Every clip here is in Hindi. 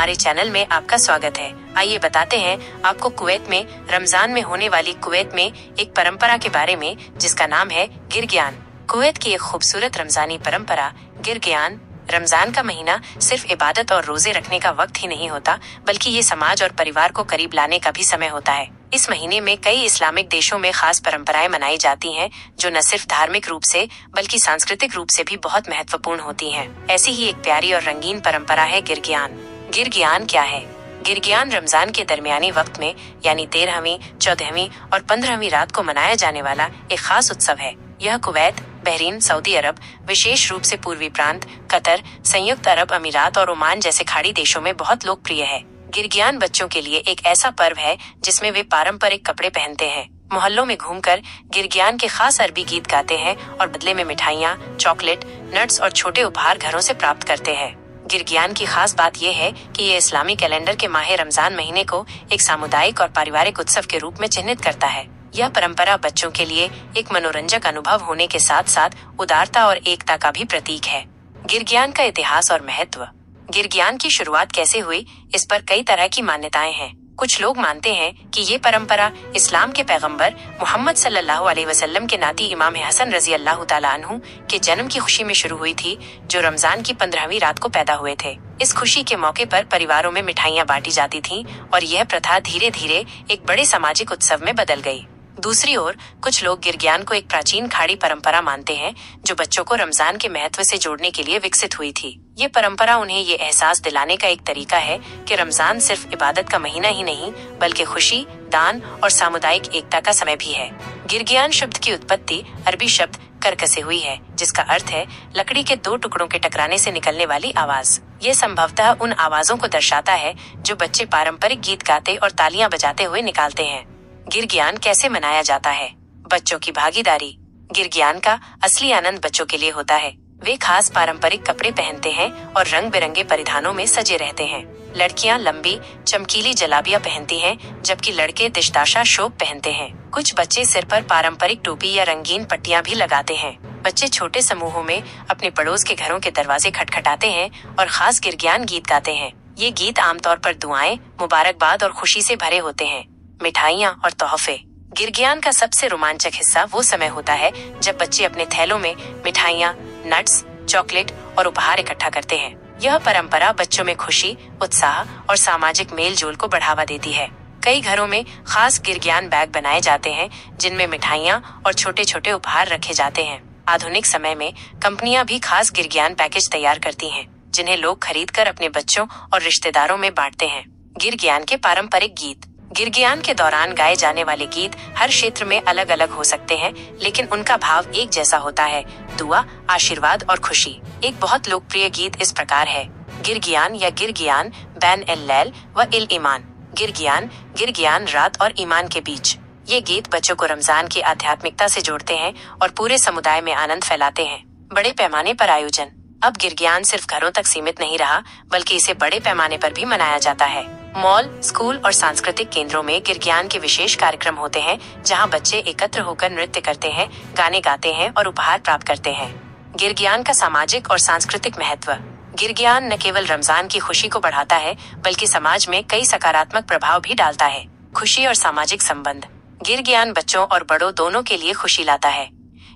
हमारे चैनल में आपका स्वागत है। आइए बताते हैं आपको कुवैत में रमजान में होने वाली कुवैत में एक परंपरा के बारे में जिसका नाम है गिरगियान। कुवैत की एक खूबसूरत रमजानी परंपरा गिरगियान। रमजान का महीना सिर्फ इबादत और रोजे रखने का वक्त ही नहीं होता, बल्कि ये समाज और परिवार को करीब लाने का भी समय होता है। इस महीने में कई इस्लामिक देशों में खास परंपराएं मनाई जाती हैं, जो न सिर्फ धार्मिक रूप से बल्कि सांस्कृतिक रूप से भी बहुत महत्वपूर्ण होती हैं। ऐसी ही एक प्यारी और रंगीन परंपरा है गिरगियान। गिरगियान क्या है? गिरगियान रमजान के दरमियानी वक्त में यानी 13वीं, 14वीं और 15वीं रात को मनाया जाने वाला एक खास उत्सव है। यह कुवैत, बहरीन, सऊदी अरब, विशेष रूप से पूर्वी प्रांत, कतर, संयुक्त अरब अमीरात और ओमान जैसे खाड़ी देशों में बहुत लोकप्रिय है। गिरगियान बच्चों के लिए एक ऐसा पर्व है जिसमें वे पारंपरिक कपड़े पहनते हैं, मोहल्लों में घूमकर गिरगियान के खास अरबी गीत गाते हैं और बदले में मिठाइयाँ, चॉकलेट, नट्स और छोटे उपहार घरों से प्राप्त करते हैं। गिरगियान की खास बात यह है कि ये इस्लामी कैलेंडर के माह रमजान महीने को एक सामुदायिक और पारिवारिक उत्सव के रूप में चिन्हित करता है। यह परंपरा बच्चों के लिए एक मनोरंजक अनुभव होने के साथ साथ उदारता और एकता का भी प्रतीक है। गिरगियान का इतिहास और महत्व। गिरगियान की शुरुआत कैसे हुई, इस पर कई तरह की मान्यताएं हैं। कुछ लोग मानते हैं कि ये परंपरा इस्लाम के पैगंबर मोहम्मद सल्लल्लाहु अलैहि वसल्लम के नाती इमाम हसन रजी अल्लाह तआला अन्हु के जन्म की खुशी में शुरू हुई थी, जो रमजान की 15वीं रात को पैदा हुए थे। इस खुशी के मौके पर परिवारों में मिठाइयाँ बांटी जाती थीं और यह प्रथा धीरे धीरे एक बड़े सामाजिक उत्सव में बदल गई। दूसरी ओर कुछ लोग गिरगियान को एक प्राचीन खाड़ी परंपरा मानते हैं, जो बच्चों को रमजान के महत्व से जोड़ने के लिए विकसित हुई थी। ये परंपरा उन्हें ये एहसास दिलाने का एक तरीका है कि रमजान सिर्फ इबादत का महीना ही नहीं, बल्कि खुशी, दान और सामुदायिक एकता का समय भी है। गिरगियान शब्द की उत्पत्ति अरबी शब्द करक से हुई है, जिसका अर्थ है लकड़ी के दो टुकड़ों के टकराने से निकलने वाली आवाज। ये संभवतः उन आवाजों को दर्शाता है जो बच्चे पारंपरिक गीत गाते और तालियां बजाते हुए निकालते हैं। गिरगियान कैसे मनाया जाता है? बच्चों की भागीदारी। गिरगियान का असली आनंद बच्चों के लिए होता है। वे खास पारंपरिक कपड़े पहनते हैं और रंग बिरंगे परिधानों में सजे रहते हैं। लड़कियां लंबी चमकीली जलाबियां पहनती हैं, जबकि लड़के दिशदाशा शोप पहनते हैं। कुछ बच्चे सिर पर पारंपरिक टोपी या रंगीन पट्टियां भी लगाते हैं। बच्चे छोटे समूहों में अपने पड़ोस के घरों के दरवाजे खटखटाते हैं और खास गिरगियान गीत गाते हैं। ये गीत आमतौर पर दुआएं, मुबारकबाद और खुशी से भरे होते हैं। मिठाइयाँ और तोहफे। गिरगियान का सबसे रोमांचक हिस्सा वो समय होता है जब बच्चे अपने थैलों में मिठाइयाँ, नट्स, चॉकलेट और उपहार इकट्ठा करते हैं। यह परंपरा बच्चों में खुशी, उत्साह और सामाजिक मेल जोल को बढ़ावा देती है। कई घरों में खास गिरगियान बैग बनाए जाते हैं, जिनमें मिठाइयाँ और छोटे छोटे उपहार रखे जाते हैं। आधुनिक समय में कंपनियां भी खास गिरगियान पैकेज तैयार करती हैं, जिन्हें लोग खरीदकर अपने बच्चों और रिश्तेदारों में बांटते हैं। गिरगियान के पारंपरिक गीत। गिरगियान के दौरान गाए जाने वाले गीत हर क्षेत्र में अलग अलग हो सकते हैं, लेकिन उनका भाव एक जैसा होता है: दुआ, आशीर्वाद और खुशी। एक बहुत लोकप्रिय गीत इस प्रकार है: गिरगियान या गिरगियान बैन एल लैल व इल ईमान। गिरगियान, गिरगियान रात और ईमान के बीच। ये गीत बच्चों को रमजान की आध्यात्मिकता से जोड़ते हैं और पूरे समुदाय में आनंद फैलाते हैं। बड़े पैमाने पर आयोजन। अब गिरगियान सिर्फ घरों तक सीमित नहीं रहा, बल्कि इसे बड़े पैमाने पर भी मनाया जाता है। मॉल, स्कूल और सांस्कृतिक केंद्रों में गिरगियान के विशेष कार्यक्रम होते हैं, जहां बच्चे एकत्र होकर नृत्य करते हैं, गाने गाते हैं और उपहार प्राप्त करते हैं। गिरगियान का सामाजिक और सांस्कृतिक महत्व। गिरगियान न केवल रमजान की खुशी को बढ़ाता है, बल्कि समाज में कई सकारात्मक प्रभाव भी डालता है। खुशी और सामाजिक संबंध। गिरगियान बच्चों और बड़ों दोनों के लिए खुशी लाता है।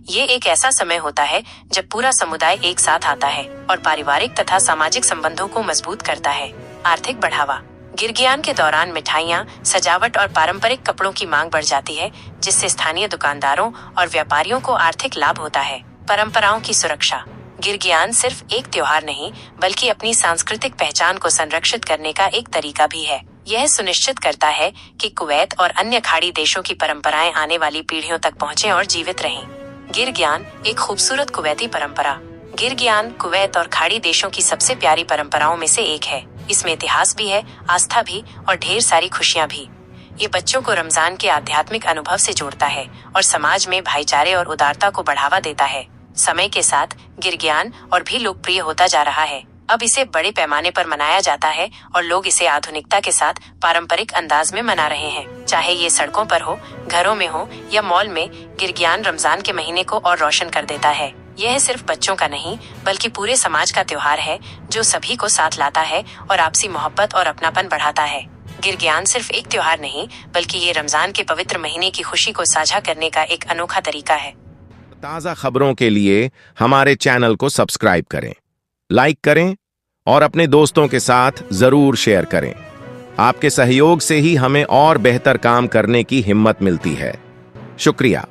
ये एक ऐसा समय होता है जब पूरा समुदाय एक साथ आता है और पारिवारिक तथा सामाजिक संबंधों को मजबूत करता है। आर्थिक बढ़ावा। गिरगियान के दौरान मिठाइयाँ, सजावट और पारंपरिक कपड़ों की मांग बढ़ जाती है, जिससे स्थानीय दुकानदारों और व्यापारियों को आर्थिक लाभ होता है। परंपराओं की सुरक्षा। गिरगियान सिर्फ एक त्योहार नहीं, बल्कि अपनी सांस्कृतिक पहचान को संरक्षित करने का एक तरीका भी है। यह सुनिश्चित करता है कि कुवैत और अन्य खाड़ी देशों की परंपराएं आने वाली पीढ़ियों तक पहुँचे और जीवित रहें। गिरगियान एक खूबसूरत कुवैती परंपरा। गिरगियान कुवैत और खाड़ी देशों की सबसे प्यारी परंपराओं में से एक है। इसमें इतिहास भी है, आस्था भी और ढेर सारी खुशियां भी। ये बच्चों को रमजान के आध्यात्मिक अनुभव से जोड़ता है और समाज में भाईचारे और उदारता को बढ़ावा देता है। समय के साथ गिरगियान और भी लोकप्रिय होता जा रहा है। अब इसे बड़े पैमाने पर मनाया जाता है और लोग इसे आधुनिकता के साथ पारंपरिक अंदाज में मना रहे हैं। चाहे ये सड़कों पर हो, घरों में हो या मॉल में, गिरगियान रमजान के महीने को और रोशन कर देता है। यह सिर्फ बच्चों का नहीं बल्कि पूरे समाज का त्योहार है जो सभी को साथ लाता है और आपसी मोहब्बत और अपनापन बढ़ाता है। गिरगियान सिर्फ एक त्योहार नहीं बल्कि ये रमजान के पवित्र महीने की खुशी को साझा करने का एक अनोखा तरीका है। ताज़ा खबरों के लिए हमारे चैनल को सब्सक्राइब करें, लाइक करें और अपने दोस्तों के साथ जरूर शेयर करें। आपके सहयोग से ही हमें और बेहतर काम करने की हिम्मत मिलती है। शुक्रिया।